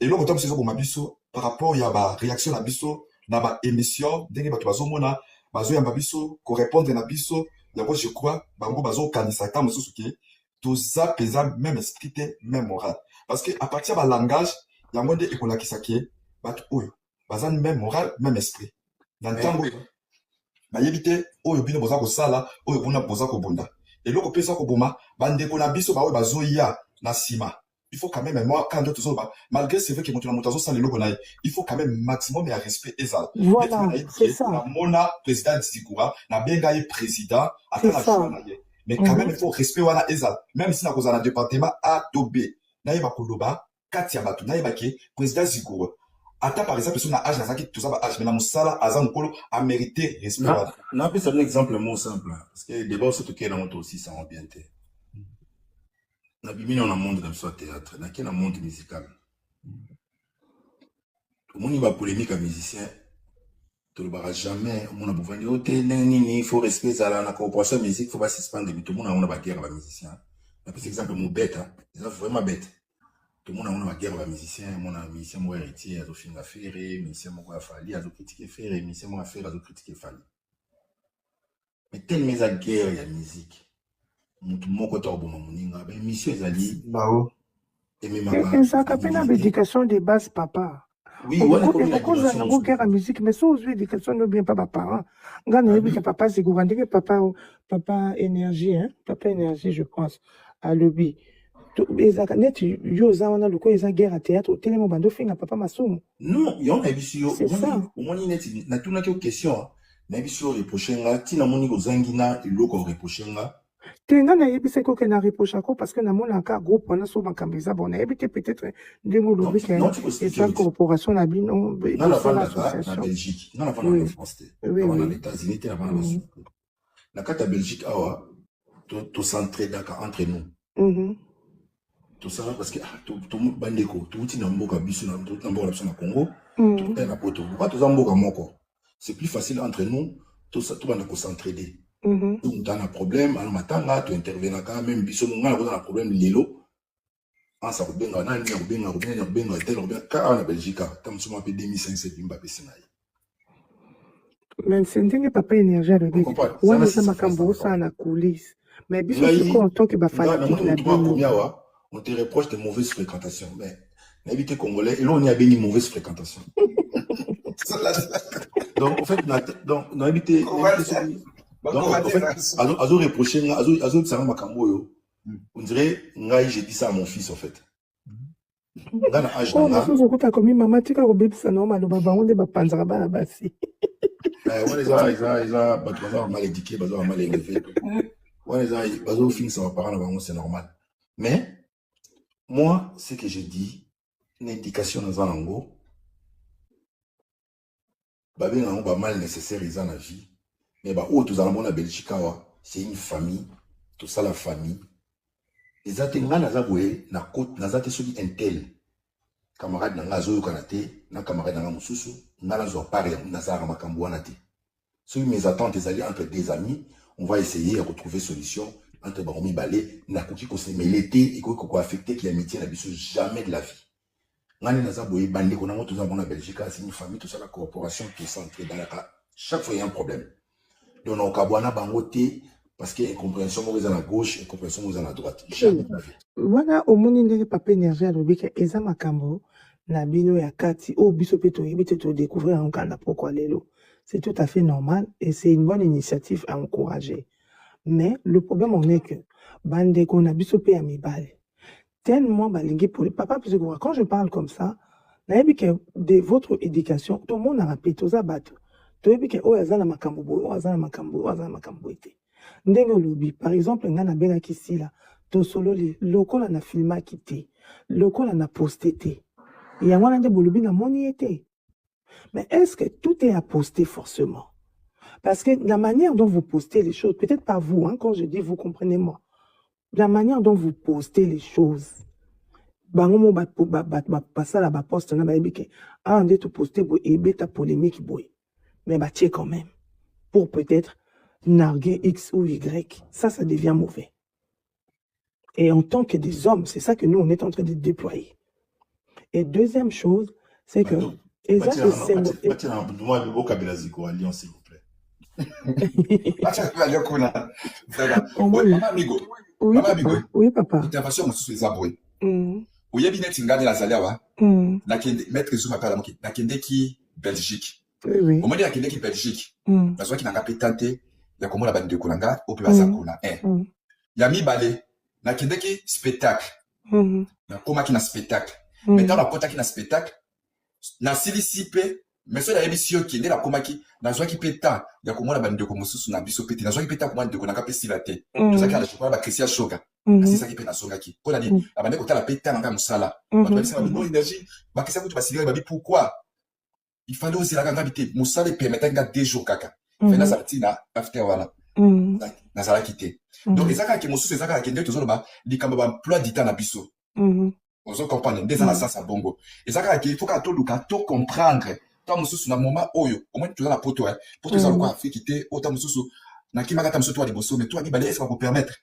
et là, autant c'est ça pour ma biso par rapport à la réaction à biso, dans ma émission, dès que tu vas au mona, bazo yamba biso, ko répondre na biso. D'abord, je crois, bango bazo kanisaka mususuki, tout ça pesa même esprit, même moral. Parce que à partir de langage, il y a moins de écola qui s'acquiert, bat oyo, bazan même moral, même esprit. Dans le temps, ba yebite oyo bino boza ko sala, oyo bona boza ko bunda. Et loko pesa ko boma, bande ko na biso ba oyo bazo ya na sima. Il faut quand même, moi, quand d'autres autres, malgré c'est vrai que mon montazo sans les logos, il faut quand même maximum de respect et ça. Voilà, c'est ça. La mona président Zikoura, na bengaye président, à la mais quand même, il faut respect wana ezal. Même si na cause un département A to B, na yeba koloba, katia batu, na yeba ke président Zikoura. Ata par exemple, si on a âge, na tout ça ba âge, mais na musala, azan kolo a mérité respect. Na plus un exemple mot simple, parce que d'abord surtout qu'il y a dans aussi ça en bien terre. Na bimini on a monde dans ce théâtre, na qui na monde musical. Tout le monde va polémique à musicien. Tout le monde jamais, on a besoin de il faut respecter ça la corporation musique, faut pas suspendre tout le monde a une guerre avec musicien. Par exemple mon bête, c'est vraiment bête. Tout le monde a une guerre avec musicien, mon musicien moi héritier, a fait une affaire, musicien moi falli, a critiqué faire, musicien moi faire, a critiqué falli. Mais tellement la guerre il y a musique. Mon côté au bon moment, ben mission ezali là-haut. Et ça capte l'éducation de base papa. Oui, on a guerre à musique, mais ça aussi l'éducation ne vient pas par parents. Gana que papa c'est gouverneur que papa énergie hein, papa énergie je pense à lobby. Ezaka net yo za wana loko eza guerre à théâtre tellement bando finga papa Massoum. Non, il y en a ici au moins net na tuna que question. Na biso reprochenga tina moni kozangina iloko reprochenga. Tenga na yebise ko ke na reproche ko parce que na mona ka groupe wana so bakambeza bon na yebite peut-être ndemo lobi ke et corporation na bino dans la Belgique dans la France dans les États-Unis dans la Suisse na kata Belgique awa to centré d'accord entre nous tout ça parce que tout bandeko tout tina mboka biso na mboka na Congo tout na poto pas tout mboka moko c'est plus facile entre nous tout ça tout va nous concentrer Donc, dans un problème, à matanga, tu interviens quand même, biso monga dans un problème lelo. En ça rebenga na ni rebenga tel rebenga car en Belgique, tam suma pe 2500 bimba pe sinai. Mais c'est ndenge papa énergie le bec. Wana za makambo ça na coulisse. Mais biso c'est quoi en tant que ba fanatique na bino. On te reproche de mauvaises fréquentations, mais n'habite congolais et là on y a béni mauvaise fréquentation. Donc en fait donc n'habite donc en fait azo reprocher azo ça makambo yo. On dirait ngai j'ai dit ça à mon fils en fait. Dans l'âge oh na so ko comme maman tika ko bebisa no maloba bango nde ba panzaka bana basi. Ouais ils ont mal éduqué, ils ont mal élevé. Ouais ils ont fini ça parents là c'est normal. Mais moi, ce que je dis, une éducation dans un langue, babé n'a pas mal nécessaire dans la vie, mais bah où tous allons en Belgique, c'est une famille, tout ça la famille. Les attenants n'a pas joué, n'a côte, n'a pas été intel. Camarade n'a pas joué kanate, n'a camarade n'a pas moussou, n'a pas joué pareil, n'a pas makambo anate. Sur mes attentes, les alliés entre des amis, on va essayer de retrouver solution. Entre Baromi Balé, n'a pas qu'on s'est mêlé et qu'on a affecté qui l'amitié n'a jamais de la vie. Ngani naza boye bandé qu'on a tous en Belgique, c'est une famille, tout ça, la coopération qui est centrée dans la cas. Chaque fois, il y a un problème. Donc, on a Kabouana Bangoté, parce qu'il y a une compréhension à la gauche et une compréhension à la droite. Jamais de la vie. Voilà, au monde, il n'y a pas d'énergie à l'objet, et ça m'a cambo, na bino ya kati, oh, biso peto, yébite to découvrir un canard pourquoi l'élo. C'est tout à fait normal et c'est une bonne initiative à encourager. Mais le problème en est que bande qu'on a bisopé à mi balle. Tellement balingué pour les papas, parce que quand je parle comme ça, de votre éducation, tout le monde a rappelé tout ça bateau. Tout le monde a dit oh azana makambo, oh azana makambo, oh azana makambo été. Ndengo lobby, par exemple, ngana benga kisi là, to solo li, lokola na filma kité, lokola na posté té. Et y a un de bolobi na moni été. Mais est-ce que tout est à poster forcément? Parce que la manière dont vous postez les choses, peut-être pas vous, hein, quand je dis vous, comprenez-moi. La manière dont vous postez les choses. Bangomo ça là ba poste na ba ebike. Ah, on dit tout poster bo ebe ta polémique boy. Mais bah tiens quand même. Pour peut-être narguer X ou Y. Ça devient mauvais. Et en tant que des hommes, c'est ça que nous, on est en train de déployer. Et deuxième chose, c'est que... Moi, le beau Kabila Ziko, Alliance, s'il vous plaît. Oui, papa. Intervention, on se fait abouer. Oye binet ingane la zaliawa. Na kende maître Zuma pala moki. Na kende ki Belgique. Oui. Au moment de la kende ki Belgique. Na zwa ki na ngapi tante ya komola bande kolanga ope basakuna. Ya mi balé. Na kende ki spectacle. Na koma ki na spectacle. Maintenant la kota ki na spectacle. Na silisi pe. Mais ça, il y a émission qui est la comaki, dans ce qui péta, il y a comment la bande de Komosus na biso pété, dans ce qui péta comment de Konaka pestilate. Tout ça qui a la chocolat, la Christian Shoga. C'est ça qui péta Sogaki. Qu'on a dit, la bande de la péta dans Moussala. C'est la bonne énergie. Ma question, tu vas s'y dire, pourquoi? Il fallait aussi la grande habité. Moussala permettait un gars 2 jours caca. Fena Sartina, after voilà. Nazala quitté. Donc, les accords qui Moussous, les accords qui ont toujours là, les camabans emploi d'Ita na biso. On se comprend, des ans à ça, bongo. Les accords qui il faut qu'à tout comprendre. Toi, Moussous, na moment, oyo, au moins, tu as la poto, hein. Pour que ça, le quoi, fait quitter, autant Moussous, na qui m'a gâté, toi, les bossos, mais toi, qui balai, est-ce qu'on peut permettre?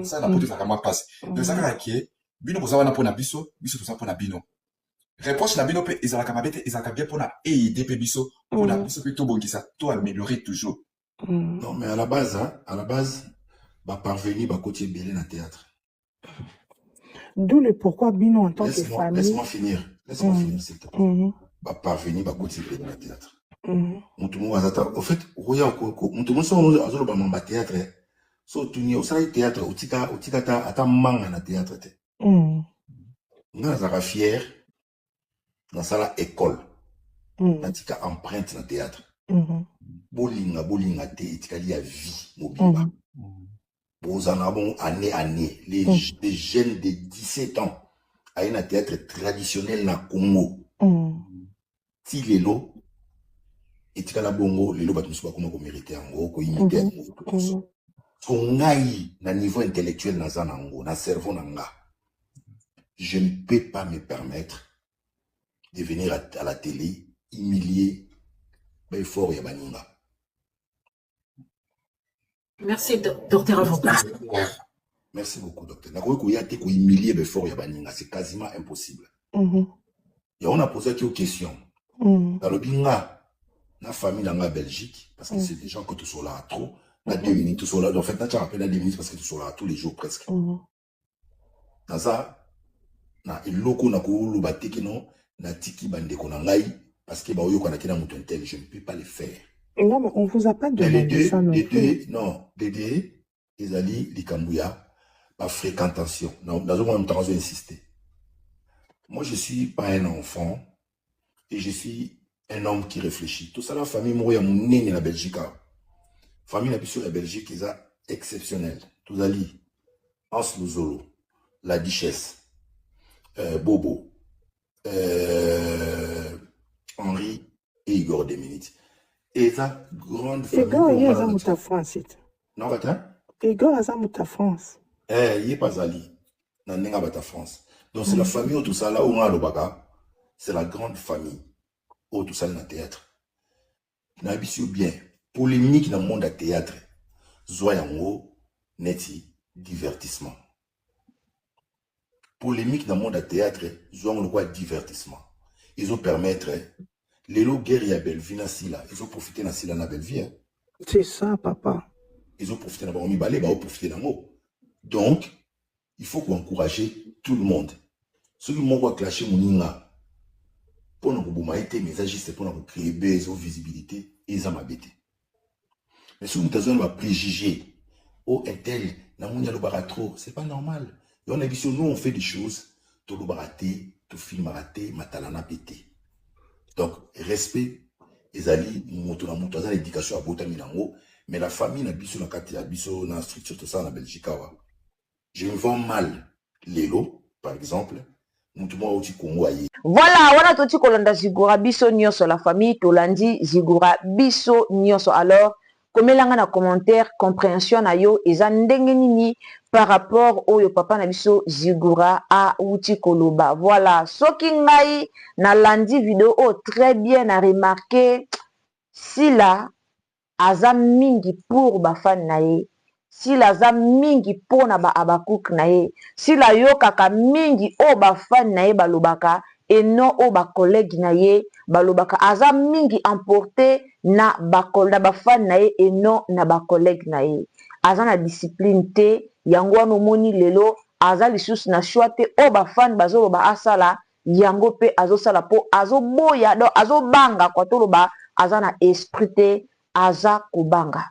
Ça, la poto, ça, comment passe. Donc, ça, qui bino, pour savoir, pour na biso, biso, pour ça, pour na bino. Reproche na bino, ils ont la camabete, ils ont la bien pour na aider, biso, pour na biso, puis tout bon, qui ça, tout améliorer toujours. Non, mais à la base, bah, parvenir, bah, côté belé dans le théâtre. D'où le pourquoi bino, en tant que famille. Laisse-moi finir, s'il te plaît. Bah, parvenir, bah, côté belé dans le théâtre. Au fait, tout le monde sont dans théâtre. So, tu n'y as théâtre, ou tika ta manga na théâtre. On a fier dans la école. On tika empreinte na théâtre. Bolinga te, tika li a vie, mobile. Vous en avez année. Les jeunes de 17 ans, à un théâtre traditionnel na Congo. Si les lots, et tika la bongo, les lots bat musuba comment mériter en gros, ko imiter en gros. Son aïe, na niveau intellectuel na zanango, na cerveau nanga. Je ne peux pas me permettre de venir à la télé, humilier, ben fort ya baninga. Merci, docteur avocat. Merci beaucoup, docteur. Il y a des humilier before Yabaninga, c'est quasiment impossible. Et on a posé quelques questions. Dans le binga, la famille dans la Belgique, parce que c'est des gens que tu sois là trop, na 2 minutes, tu sois là. En fait, tu as appelé 2 minutes parce que tu sois là tous les jours presque. Dans ça, na iloko na ko lobate que non, na tiki bande ko na ngai parce que ba oyo kana kina mutu intel, je ne peux pas le faire. Non, mais on vous a pas demandé ça non plus. Non, les deux, ils allaient les Kambouya, par fréquentation. Non, dans un moment, je vais insister. Moi, je ne suis pas un enfant et je suis un homme qui réfléchit. Tout ça, la famille, moi, il y a mon nez dans la Belgique. La famille, la Belgique, ils sont exceptionnels. Tout allez, Hans Luzolo, la Duchesse, Bobo, Henri et Igor Deminic. Et ça, grande famille. Igor, il y a ta France. Non, attends. Igor, il y a ta France. Il n'y a pas Ali. Il n'y a pas ta France. Donc, c'est la famille, tout ça, là où on a le baga. C'est la grande famille. Où tout ça, dans le théâtre. N'a bien. Polémique dans le monde du théâtre. Zoyango, neti, divertissement. Polémique dans le monde du théâtre. Zoyango, quoi, divertissement. Ils ont permettre. Les lots guerriers Belleville, ils ont profité de la Belleville. C'est ça, papa. Ils ont profité de la Belleville, ils ont profité de la Donc, il faut encourager tout le monde. Ceux qui m'ont clasher mon inga, pour nous boumaïter, mais agissent pour nous créer des visibilité, ils ont m'habité. Mais si nous avons un préjugé, oh, un tel, c'est pas normal. Et on a dit, nous, on fait des choses, tout le baraté, tout film raté, matalana pété. Donc, respect, ezali, moutona l'éducation à Bota Milango, mais la famille n'a biso na kati ya biso na structure tout ça na Belgique. Je me vends mal Lelo, par exemple, moutouma oti Congo aye. Voilà, wana toti kolanda Zigura biso nyonso la famille tolandi Zigura biso nyonso. Alors, komelanga na commentaire compréhension na yo eza ndenge nini par rapport au yo papa na biso Zigura a uti koloba. Voilà, soki ngai na landi vidéo très bien a remarqué si la aza mingi pour ba fan na ye, si la aza mingi pour na ba abakouk na ye, si la yo kaka mingi o ba fan na ye balobaka et non o ba collègue na ye balobaka, aza mingi emporté na ba fan na ye et non na ba collègue na ye. Aza na discipline te, yango wana omoni lelo aza lisusu na choix te o ba fan bazoloba asala yango pe azosala po azoboya donc azobanga kwa toloba aza na esprit te aza kobanga.